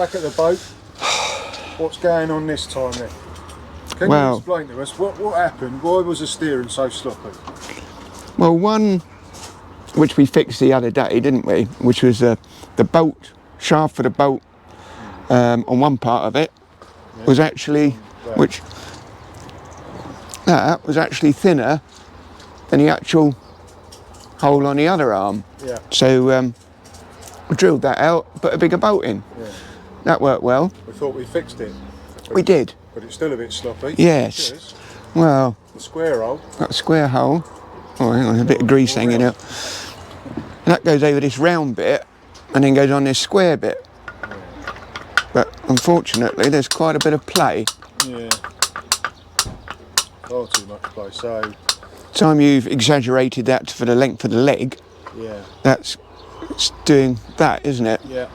back at the boat. What's going on this time then? Can you explain to us what happened? Why was the steering so sloppy? Well, one which we fixed the other day, didn't we? Which was the bolt shaft for the bolt on one part of it was actually that was actually thinner than the actual hole on the other arm. Yeah. So we drilled that out, put a bigger bolt in. Yeah. That worked well. We thought we fixed it. We did. But it's still a bit sloppy. Yes. Well. The square hole. Got a square hole. Oh, hang on, a bit of grease hanging out. And that goes over this round bit and then goes on this square bit. Yeah. But unfortunately, there's quite a bit of play. Yeah. Far too much play. So. Time you've exaggerated that for the length of the leg. Yeah. That's doing that, isn't it? Yeah.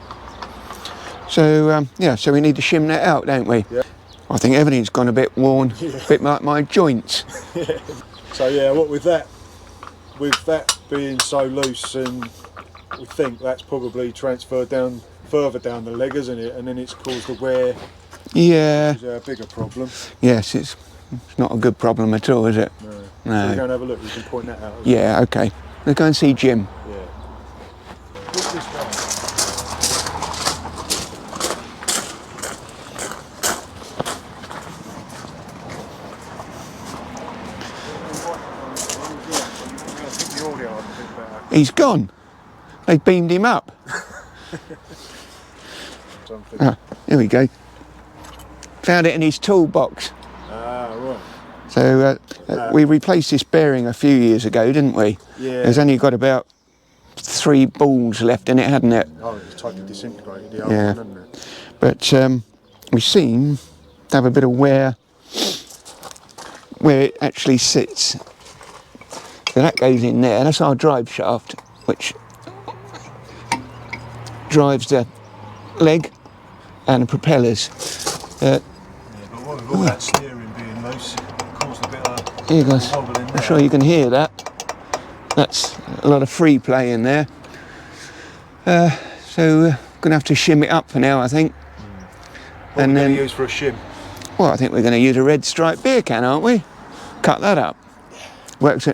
So so we need to shim that out, don't we? Yeah. I think everything's gone a bit worn, a bit like my joints. Yeah. So yeah, what with that being so loose, and we think that's probably transferred down further down the leg, isn't it? And then it's caused a wear. Yeah. Which is a bigger problem. Yes, it's not a good problem at all, is it? No. No. So we're going to have a look. You can point that out. Yeah. Okay. Let's go and see Jim. Yeah. What's this one? He's gone. They beamed him up. Here we go. Found it in his toolbox. Ah, right. So we replaced this bearing a few years ago, didn't we? Yeah. It's only got about 3 balls left in it, hadn't it? Oh, it's totally disintegrated, the old one, hasn't it? But we seem to have a bit of wear where it actually sits. So that goes in there. That's our drive shaft, which drives the leg and the propellers. Yeah, but with all that steering being loose, it caused a bit of here you guys. wobble in there. I'm sure you can hear that. That's a lot of free play in there. So we're going to have to shim it up for now, I think. What are we going to use for a shim? Well, I think we're going to use a red stripe beer can, aren't we? Cut that up. Works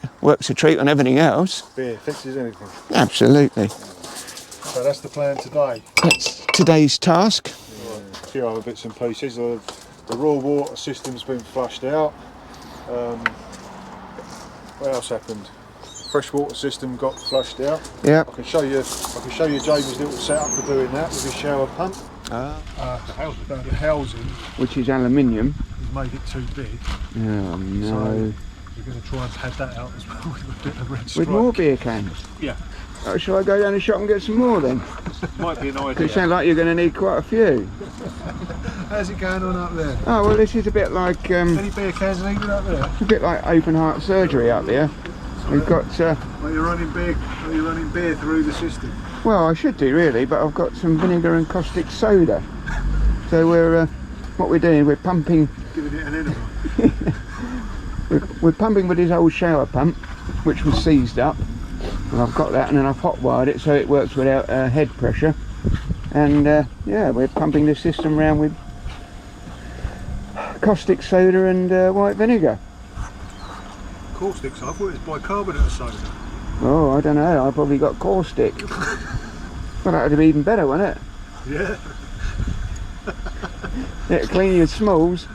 a treat on everything else. Beer fixes anything. Absolutely. So that's the plan today. That's today's task. Yeah, a few other bits and pieces. The raw water system's been flushed out. What else happened? Freshwater system got flushed out. Yeah. I can show you Jamie's little setup for doing that with his shower pump. The housing, which is aluminium. He's made it too big. Oh no. So we're going to try and pad that out as well with a bit of red stripe. With more beer cans? Yeah. Oh, shall I go down the shop and get some more then? Might be an idea. It sounds like you're going to need quite a few. How's it going on up there? Oh well, this is a bit like any beer cans needed up there? It's a bit like open heart surgery up there. We've got Are you running beer through the system? Well, I should do really, but I've got some vinegar and caustic soda. So we're what we're doing, we're pumping. Giving it an enema. we're pumping with his old shower pump, which was seized up. And I've got that, and then I've hot wired it so it works without head pressure. And yeah, we're pumping the system around with caustic soda and white vinegar. Caustic? I thought it was bicarbonate soda. Oh, I don't know. I probably got caustic. Well, that would be even better, wouldn't it? Yeah. It'll clean your smalls.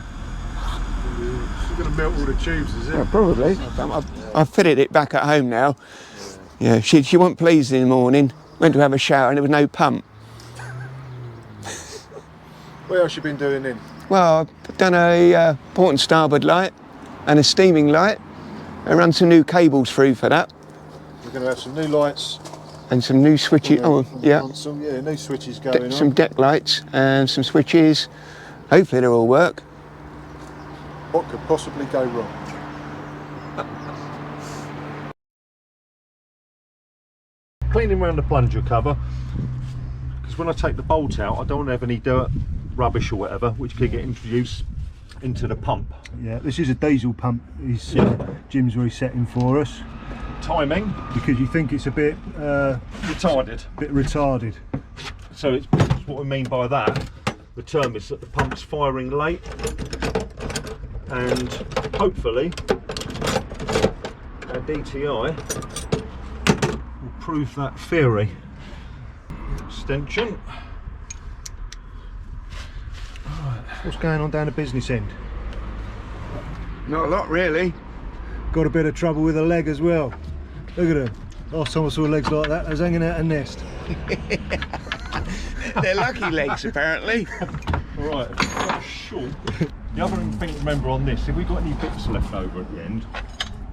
It's going to melt all the tubes, is it? Well, probably. I've fitted it back at home now. Yeah, she wasn't pleased in the morning. Went to have a shower and there was no pump. What else you been doing then? Well, I've done a port and starboard light and a steaming light. I run some new cables through for that. We're going to have some new lights. And some new switches. Yeah, new switches going on. Some deck lights and some switches. Hopefully they'll all work. What could possibly go wrong? Cleaning around the plunger cover, because when I take the bolt out I don't want to have any dirt, rubbish or whatever which could get introduced into the pump. Yeah, this is a diesel pump. Jim's resetting for us. Timing, because you think it's a bit retarded. So it's what we mean by that. the term is that the pump's firing late, and hopefully our DTI will prove that theory. Extension. Right. What's going on down the business end? Not a lot really. Got a bit of trouble with a leg as well. Look at him. Last time I saw legs like that, I was hanging out a nest. They're lucky legs apparently. Right, short. The other thing to remember on this, if we've got any bits left over at the end,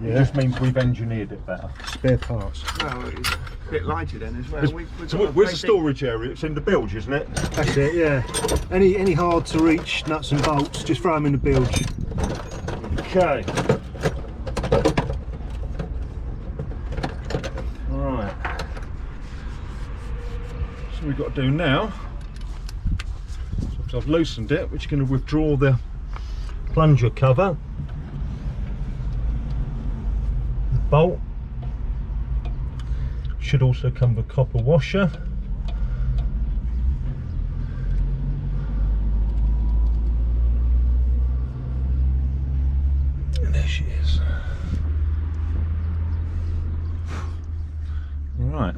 it just means we've engineered it better. Spare parts. Well, it's a bit lighter then as well. So where's the storage area? It's in the bilge, isn't it? That's it, yeah. Any hard to reach nuts and bolts, just throw them in the bilge. Okay. Alright. So we've got to do now, so I've loosened it, which is going to withdraw the plunger cover, the bolt, should also come with a copper washer. And there she is. Alright,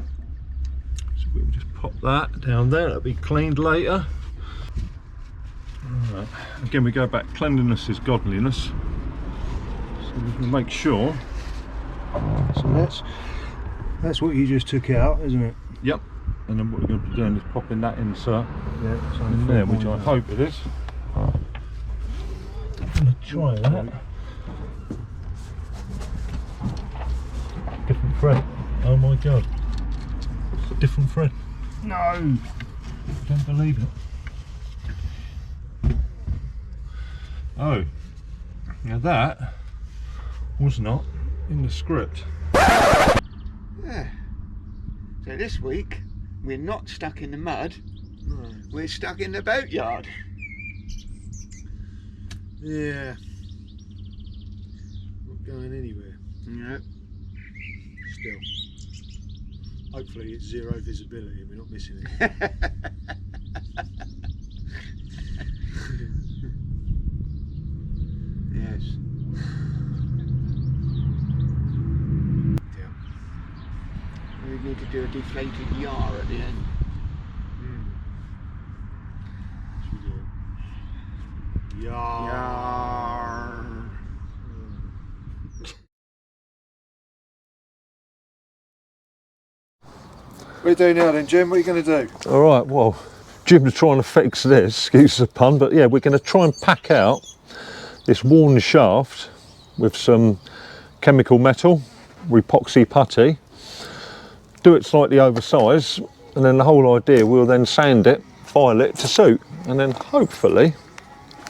so we'll just pop that down there, that'll be cleaned later. Alright, again we go back, cleanliness is godliness. So we can make sure. So that's what you just took out, isn't it? Yep. And then what we're going to be doing is popping that insert Yeah, in there, which I hope it is. I'm going to try that. Different thread. Oh my god. Different thread. No! I don't believe it. Oh. Now that was not in the script. Yeah. So this week we're not stuck in the mud. No. We're stuck in the boatyard. Yeah. Not going anywhere. No. Still. Hopefully it's zero visibility and we're not missing it. Yes. Yeah. We need to do a deflated yar at the end. Should we do it? Yar. Yar. What are you doing now then, Jim? What are you going to do? Alright, well, Jim's trying to fix this, excuse the pun, but yeah, we're going to try and pack out this worn shaft with some chemical metal, epoxy putty, do it slightly oversized, and then the whole idea, we'll then sand it, file it to suit, and then hopefully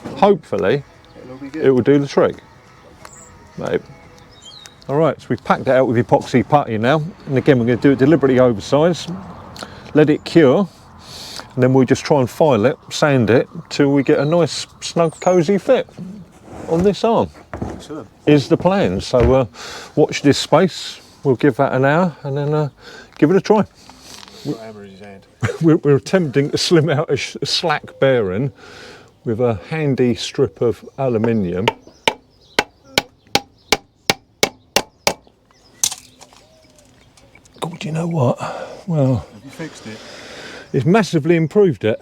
it will do the trick. Maybe. Alright, so we've packed it out with epoxy putty now, and again we're going to do it deliberately oversized, let it cure, and then we'll just try and file it, sand it, till we get a nice snug cosy fit on this arm. Excellent. Is the plan. So watch this space, we'll give that an hour, and then give it a try. Got hammer in his hand. We're attempting to slim out a slack bearing with a handy strip of aluminium. God, do you know what? Well, Have you fixed it? it's massively improved it,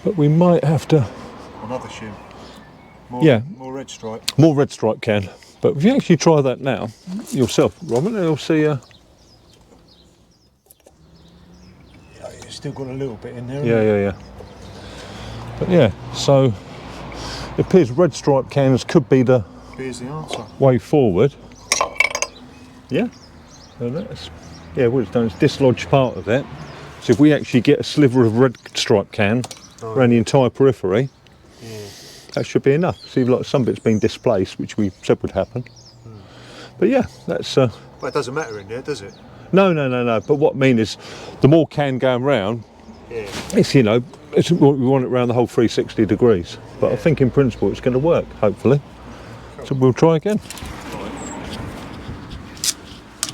but we might have to. Another shim. More red stripe. More red stripe can. But if you actually try that now yourself, Robin, you'll see. Yeah, it's still got a little bit in there. Yeah. But yeah, so it appears red stripe cans could be the Here's the answer. way forward. Yeah. So that's, yeah, what it's done is dislodged part of it. So if we actually get a sliver of red stripe can around the entire periphery, that should be enough. See, like some bits being displaced, which we said would happen. But yeah, that's. Well, it doesn't matter in there, does it? No. But what I mean is, the more can going round, it's, you know, we want it around the whole 360 degrees. But I think in principle it's going to work, hopefully. Cool. So we'll try again.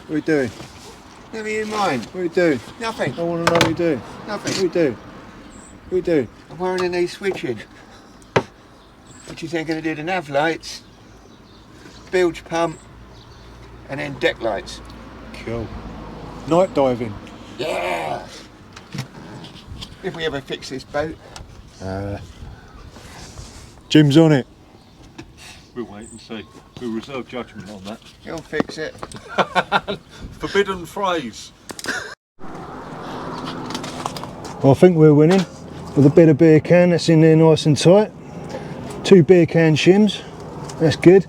What are you doing? Never you mind. What are you doing? Nothing. I want to know what you do. Nothing. What are you doing? What are you doing? I'm wiring these switches. Which is then going to do the nav lights, bilge pump, and then deck lights. Cool. Night diving. Yeah! If we ever fix this boat. Jim's on it. We'll wait and see. We'll reserve judgment on that. He'll fix it. Forbidden phrase. Well, I think we're winning with a bit of beer can that's in there nice and tight. 2 beer can shims, that's good.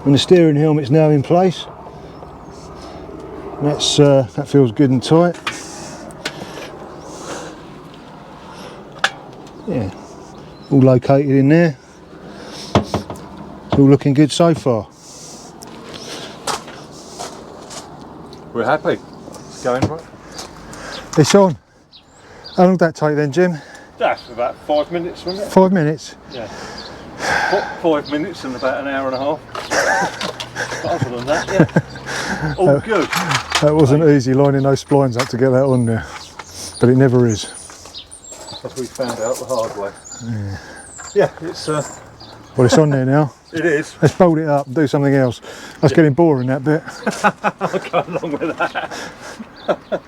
And the steering helmet's now in place. That's that feels good and tight. Yeah, all located in there. It's all looking good so far. We're happy. It's going right. It's on. How long did that take then, Jim? That's about 5 minutes, wasn't it? 5 minutes? Yeah. 5 minutes and about an hour and a half. But other than that, yeah. All good. That wasn't easy lining those splines up to get that on there. But it never is. As we found out the hard way. Yeah, it's Well, it's on there now. it is. Let's bolt it up and do something else. That's getting boring, that bit. I'll go along with that.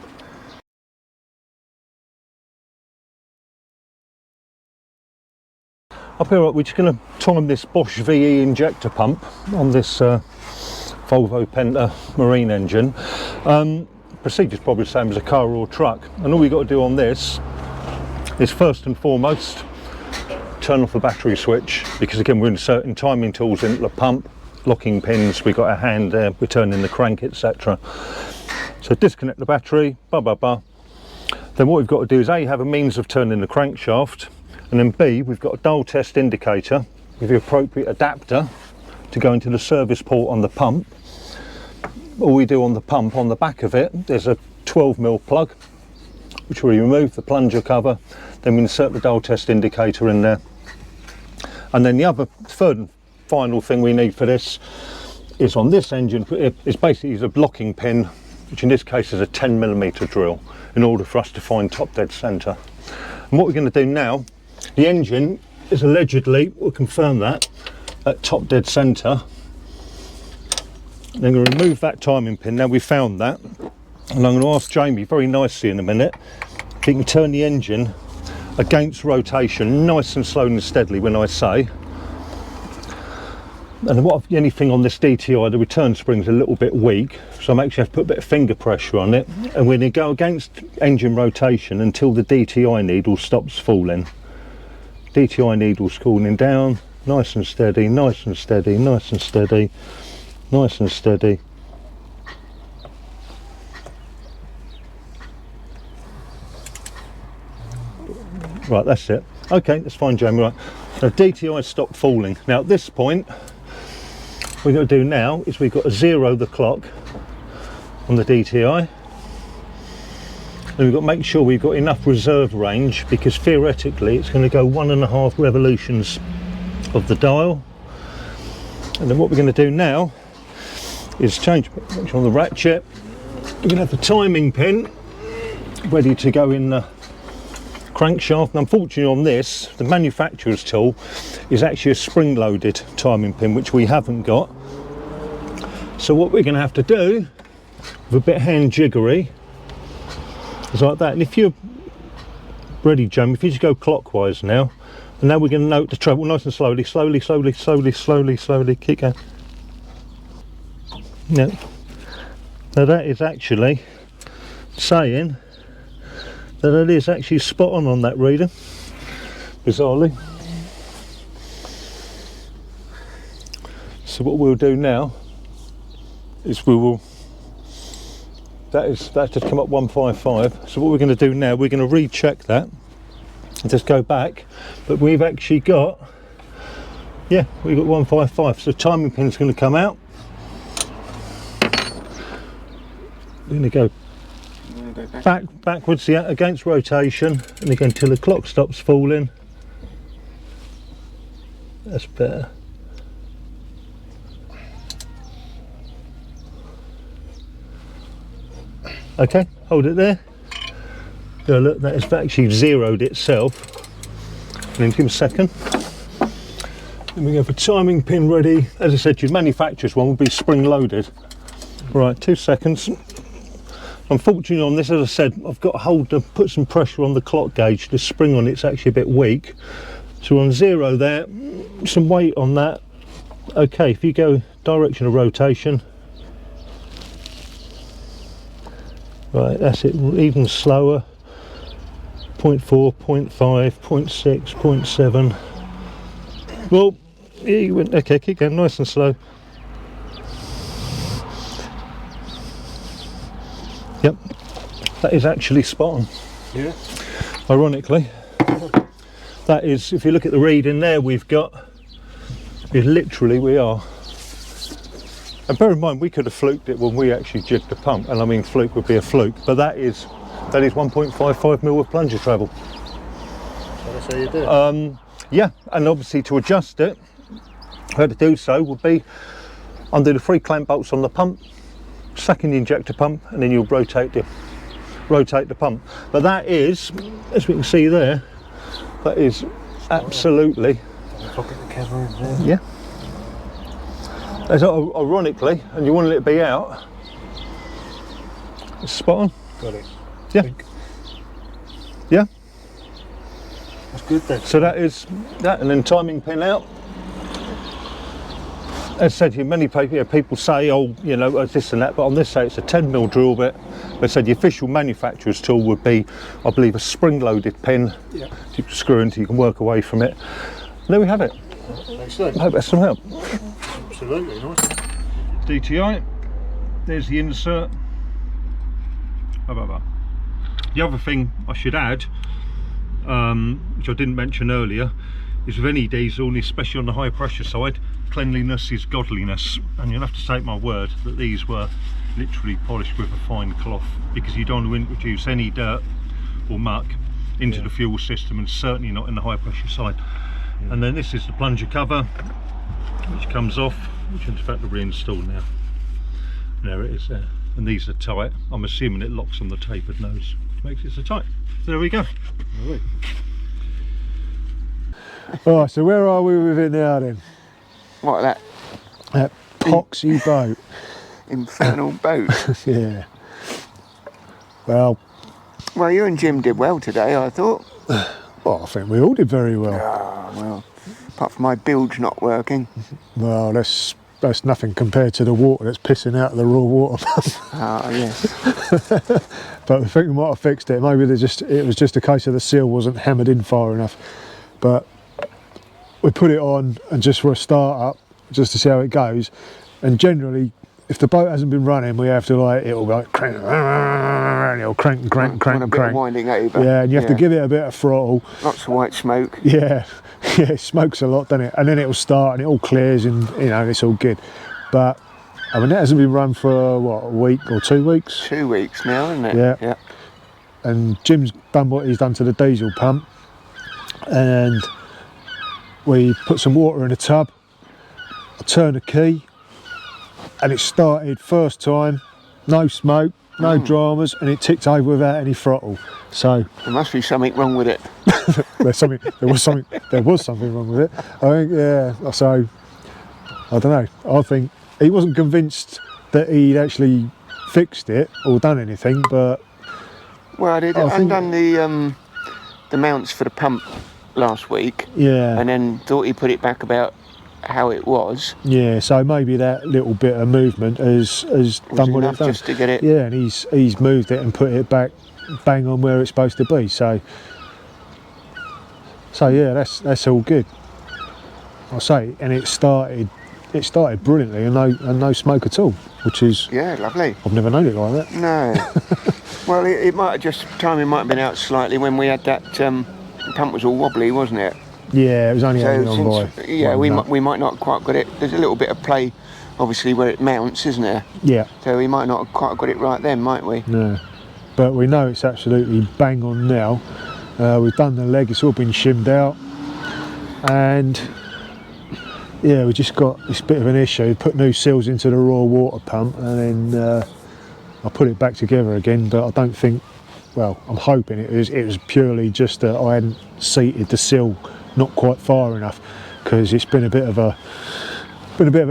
Up here, we're just going to time this Bosch VE injector pump on this Volvo Penta marine engine. Procedure's probably the same as a car or truck, and all we've got to do on this is first and foremost turn off the battery switch, because again we're inserting timing tools into the pump, locking pins, we've got a hand there, we're turning the crank, etc. So disconnect the battery, Then what we've got to do is A, have a means of turning the crankshaft, and then B, we've got a dial test indicator with the appropriate adapter to go into the service port on the pump. All we do on the pump, on the back of it, there's a 12mm plug, which we remove the plunger cover, then we insert the dial test indicator in there. And then the other third and final thing we need for this is on this engine, is basically a blocking pin, which in this case is a 10mm drill, in order for us to find top dead centre. And what we're going to do now, the engine is allegedly, we'll confirm that, at top dead centre. Then I'm going to remove that timing pin, now we've found that, and I'm going to ask Jamie very nicely in a minute if he can turn the engine against rotation, nice and slowly and steadily when I say. And what anything on this DTI, the return spring's a little bit weak, so I'm actually have to put a bit of finger pressure on it, and we're going to go against engine rotation until the DTI needle stops falling. DTI needle's cooling down, nice and steady, nice and steady, nice and steady, nice and steady. Right, that's it. Okay, that's fine, Jamie. Right, so DTI stopped falling. Now at this point, what we've got to do now is we've got to zero the clock on the DTI. And we've got to make sure we've got enough reserve range, because theoretically it's going to go 1.5 revolutions of the dial. And then what we're going to do now is change on the ratchet. We're going to have the timing pin ready to go in the crankshaft, and unfortunately on this, the manufacturer's tool is actually a spring-loaded timing pin, which we haven't got. So what we're going to have to do, with a bit of hand jiggery, is like that. And if you're ready, Jamie, if you just go clockwise now, and now we're going to note the treble nice and slowly, slowly, slowly, slowly, slowly, slowly, keep going. Now that is actually saying that it is actually spot on that reader, bizarrely. So what we'll do now is we will, that's just come up 155. So what we're going to do now, we're going to recheck that and just go back, but we've actually got, yeah, we've got 155. So the timing pin's going to come out. We're going to go backwards, yeah, against rotation, and again until the clock stops falling. That's better. Okay, hold it there. Yeah, look, that has actually zeroed itself. And then give him a second. Then we have a timing pin ready. As I said, your manufacturer's one will be spring loaded. Right, 2 seconds. Unfortunately on this, as I said, I've got to put some pressure on the clock gauge. The spring on it's actually a bit weak. So on 0 there, some weight on that. Okay, if you go direction of rotation, right, that's it, even slower. 0.4, 0.5, 0.6, 0.7. Well, yeah, you went, okay, keep going nice and slow. Yep, that is actually spot on. Yeah. Ironically, that is, if you look at the reading there, we've got, literally we are. And bear in mind, we could have fluked it when we actually jigged the pump, and I mean fluke would be a fluke, but that is 1.55 mil of plunger travel. So that's how you do it. Yeah, and obviously to adjust it, how to do so would be undo the 3 clamp bolts on the pump, suck in the injector pump, and then you'll rotate the pump. But that is, as we can see there, that is absolutely. Pocket the camera in there. Yeah. As ironically, and you want to let it be out, it's spot on. Got it. Yeah. Yeah. That's good then. So that is that, and then timing pin out. As I said, many people say, oh, you know, this and that, but on this side it's a 10mm drill bit. They said the official manufacturer's tool would be, I believe, a spring-loaded pin. Yeah. You can screw into, you can work away from it. And there we have it. Excellent. I hope that's some help. Absolutely, nice. DTI, there's the insert. How about that? The other thing I should add, which I didn't mention earlier, is with any diesel, and especially on the high pressure side, cleanliness is godliness, and you'll have to take my word that these were literally polished with a fine cloth, because you don't want to introduce any dirt or muck into the fuel system, and certainly not in the high pressure side. And then this is the plunger cover, which comes off, which in fact are reinstalled now. There it is there. And these are tight. I'm assuming it locks on the tapered nose, which makes it so tight. So there we go. Right. Alright, so where are we with it now then? What, That poxy boat. infernal boat? Yeah. Well, You and Jim did well today, I thought. I think we all did very well. Well, apart from my bilge not working. Well, that's nothing compared to the water that's pissing out of the raw water pump. Ah, yes. But I think we might have fixed it. Maybe it was just a case of the seal wasn't hammered in far enough. But we put it on, and just for a start up, just to see how it goes. And generally, if the boat hasn't been running, we have to it'll go crank, and it'll crank and crank and crank and A bit crank. of winding over. Yeah, and you have to give it a bit of throttle. Lots of white smoke. Yeah, yeah, it smokes a lot, doesn't it? And then it'll start and it all clears, and you know, it's all good. But I mean, it hasn't been run for what, a week or 2 weeks? 2 weeks now, isn't it? Yeah. Yeah. And Jim's done what he's done to the diesel pump, and we put some water in a tub. I turned the key, and it started first time, no smoke, no dramas, and it ticked over without any throttle. So There must be something wrong with it. there was something wrong with it. I think, yeah. So I don't know. I think he wasn't convinced that he'd actually fixed it or done anything, but Well, I did undone the mounts for the pump last week, yeah, and then thought he put it back about how it was. yeah. So maybe that little bit of movement has done what it's done. Just to get it. Yeah, and he's moved it and put it back bang on where it's supposed to be. So yeah, that's all good. I say, and it started brilliantly, and no smoke at all, which is, Yeah, lovely. I've never known it like that. No. Well, it might have just, timing might have been out slightly when we had that, the pump was all wobbly, wasn't it? Yeah, it was only hanging on by. Yeah, we might not quite got it. There's a little bit of play, obviously, where it mounts, isn't there? Yeah. So we might not have quite got it right then, might we? No. But we know it's absolutely bang on now. We've done the leg, it's all been shimmed out. And yeah, we just got this bit of an issue. Put new seals into the raw water pump, and then I put it back together again, but I don't think, well, I'm hoping it was purely just that I hadn't seated the seal not quite far enough, because it's been a bit of a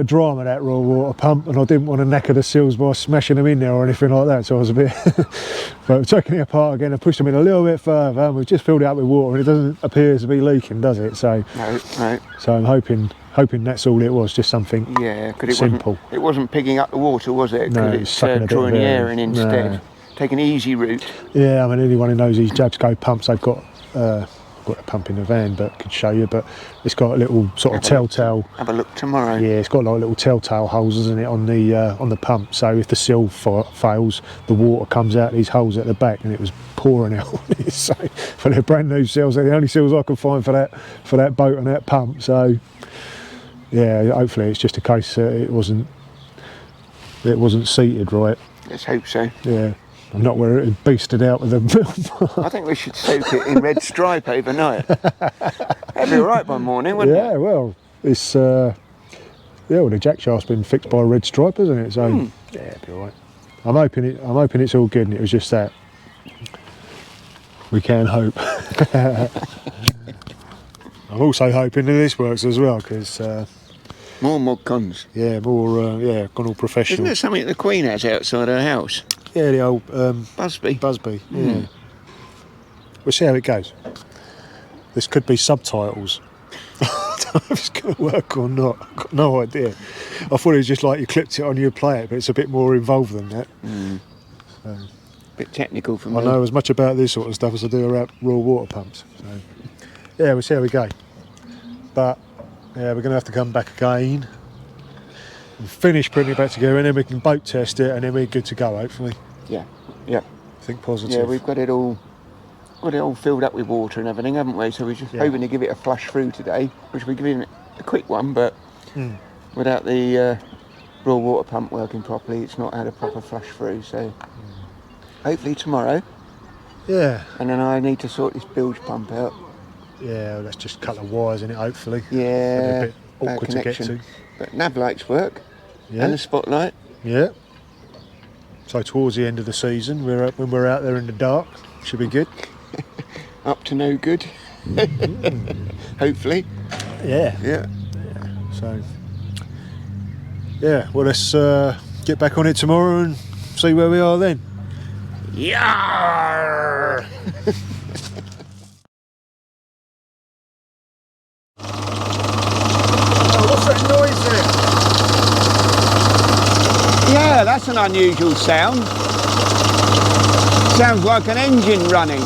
drama, that raw water pump, and I didn't want to knacker the seals by smashing them in there or anything like that, so I was a bit but we're taking it apart again. I pushed them in a little bit further, and we've just filled it up with water, and it doesn't appear to be leaking, does it? So No. so I'm hoping that's all it was, just something simple. It wasn't picking up the water, was it? No, Because it's it's sucking a bit drawing of the air air in in. instead. No. Take an easy route. Yeah, I mean, anyone who knows these Jabsco pumps, they've got a pump in the van, but could show you, but it's got a little sort of telltale. Have a look tomorrow. Yeah, it's got like little telltale holes, isn't it, on the pump? So if the seal fails, the water comes out these holes at the back, and it was pouring out. So for their brand new seals, they're the only seals I can find for that boat and that pump. So yeah, hopefully it's just a case that it wasn't seated right. Let's hope so. Yeah. Not where it had beasted out with them. I think we should soak it in red stripe overnight. That'd be all right by morning, wouldn't it? Yeah, well, it's well, the jack shaft's been fixed by a red stripe, isn't it? So yeah, it'll be all right. I'm hoping it's all good, and it was just that. We can hope. I'm also hoping that this works as well, because more mod cons. Yeah, more gone all professional. Isn't there something the Queen has outside her house? Yeah, the old Busby. Yeah. We'll see how it goes. This could be subtitles. I don't know if it's going to work or not. I've got no idea. I thought it was just like you clipped it on, you play it, but it's a bit more involved than that. So, bit technical for me. I know as much about this sort of stuff as I do about raw water pumps. So yeah, we'll see how we go. But yeah, we're going to have to come back again and finish putting it back together, and then we can boat test it, and then we're good to go, hopefully. Yeah. Think positive. Yeah, we've got it all filled up with water and everything, haven't we? So we're just hoping to give it a flush through today, which we're giving it a quick one, but without the raw water pump working properly, it's not had a proper flush through. So hopefully tomorrow. Yeah. And then I need to sort this bilge pump out. Yeah, well, that's just a couple of wires in it, hopefully. Yeah. A bit awkward to get to. But nav lights work. Yeah. And the spotlight. Yeah. So towards the end of the season, when we're out there in the dark, should be good. Up to no good. Hopefully. Yeah. So yeah, well, let's get back on it tomorrow and see where we are then. Yarr! What's that noise there? Yeah, that's an unusual sound. Sounds like an engine running.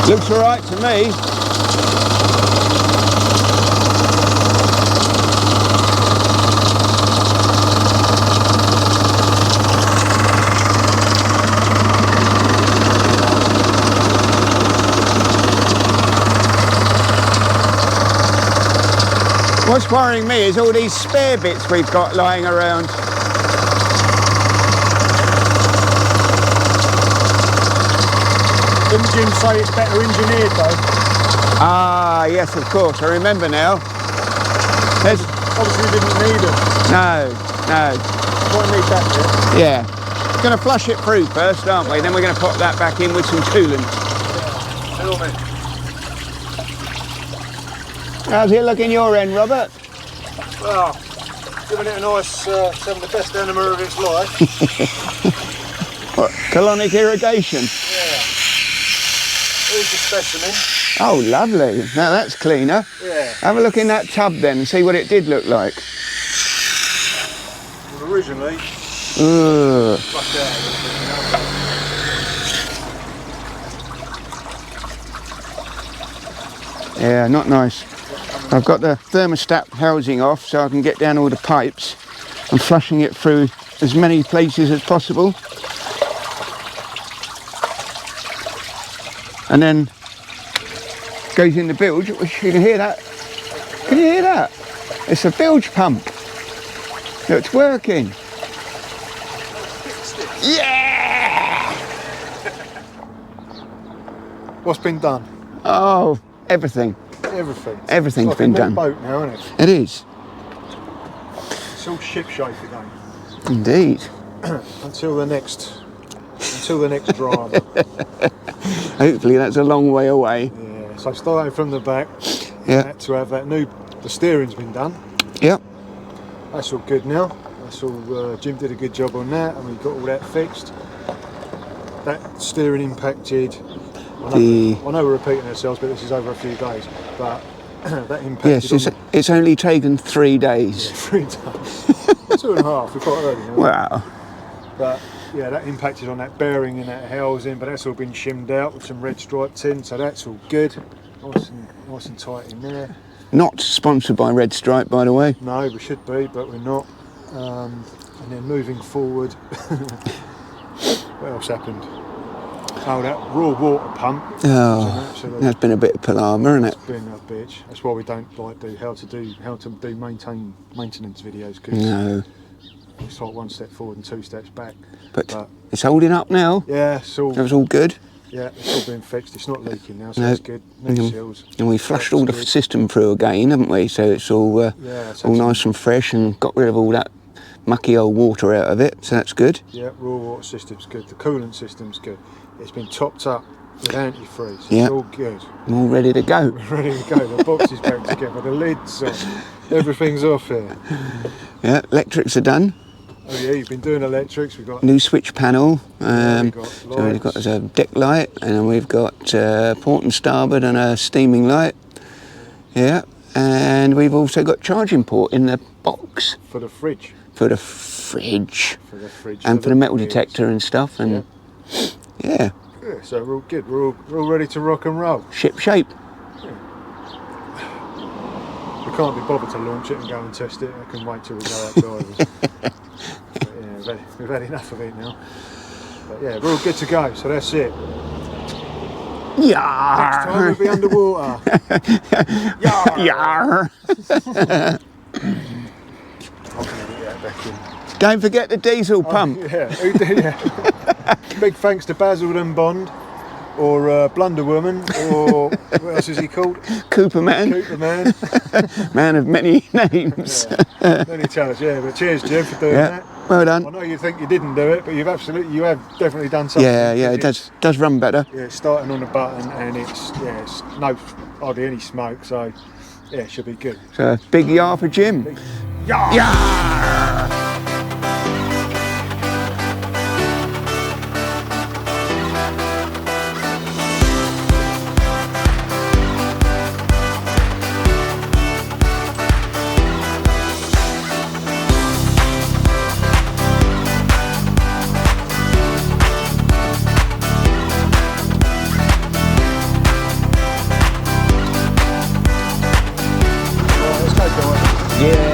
Looks all right to me. What's worrying me is all these spare bits we've got lying around. Didn't Jim say it's better engineered though? Ah, yes, of course. I remember now. There's... Obviously didn't need them. No. Might need that bit. Yeah. We're going to flush it through first, aren't we? Then we're going to pop that back in with some coolant. How's it looking your end, Robert? Well, giving it a nice, having the best enema of its life. What, colonic irrigation? Yeah. Here's the specimen. Oh, lovely. Now that's cleaner. Yeah. Have a look in that tub then and see what it did look like. Well, originally, Ugh. flushed out a little bit, Yeah, not nice. I've got the thermostat housing off so I can get down all the pipes. I'm flushing it through as many places as possible. And then goes in the bilge. You can hear that. Can you hear that? It's a bilge pump. It's working. Yeah! What's been done? Oh, everything. Everything. Everything's It's like been a new done. boat now, isn't it? It is. it's all ship shape again. Indeed. until the next drama. Hopefully that's a long way away. Yeah. So starting from the back, Yeah. had to have that the steering's been done. Yep. That's all good now. That's all. Jim did a good job on that, and we got all that fixed. That steering impacted. I know we're repeating ourselves, but this is over a few days. But that impacted. Yes, it's only taken 3 days. 3 days. 2.5. We're quite early now. Wow. But yeah, that impacted on that bearing and that housing, but that's all been shimmed out with some red stripe tin, so that's all good. Nice and tight in there. Not sponsored by Red Stripe, by the way. No, we should be, but we're not. And then moving forward, what else happened? Oh, that raw water pump. Oh, that's been a bit of palaver, isn't it? It's been a bitch. That's why we don't like how to do maintenance videos, because No. it's like 1 step forward and 2 steps back. But it's holding up now. Yeah, it's all. That was all good. Yeah, it's all been fixed. It's not leaking now, so that's good. New seals. And we flushed all the system through again, haven't we? So it's all all nice and fresh, and got rid of all that mucky old water out of it. So that's good. Yeah, raw water system's good. The coolant system's good. It's been topped up with antifreeze. It's Yeah. all good. All ready to go. Ready to go. The box is back together. The lid's off. Everything's off here. Yeah, electrics are done. Oh yeah, you've been doing electrics. We've got New switch panel. we've got So we've got lights. a deck light, and then we've got port and starboard and a steaming light. Yeah, and we've also got charging port in the box for the fridge. for the fridge For the fridge. and for the metal beers. detector and stuff. And yeah, Yeah, so we're all good. We're all ready to rock and roll. ship shape. We can't be bothered to launch it and go and test it. I can wait till we go outdoors. But yeah, we've had enough of it now. But yeah, we're all good to go. So that's it. Next time we'll Yeah. be underwater. Yar. I'm gonna get that back in. Don't forget the diesel pump. Yeah, who did? Yeah. Big thanks to Basildon Bond, or Blunder Woman, or what else is he called? Cooper man, Cooper Man. man of many names. Yeah. Many talents, yeah. But cheers, Jim, for doing Yeah, that. well I done. know you think you didn't do it, but you have definitely done something. Yeah, it does run better. Yeah, it's starting on the button, and it's no hardly any smoke, so yeah, it should be good. So big yar for Jim. Yeah. Yar. Right, let's go, guys. Yeah.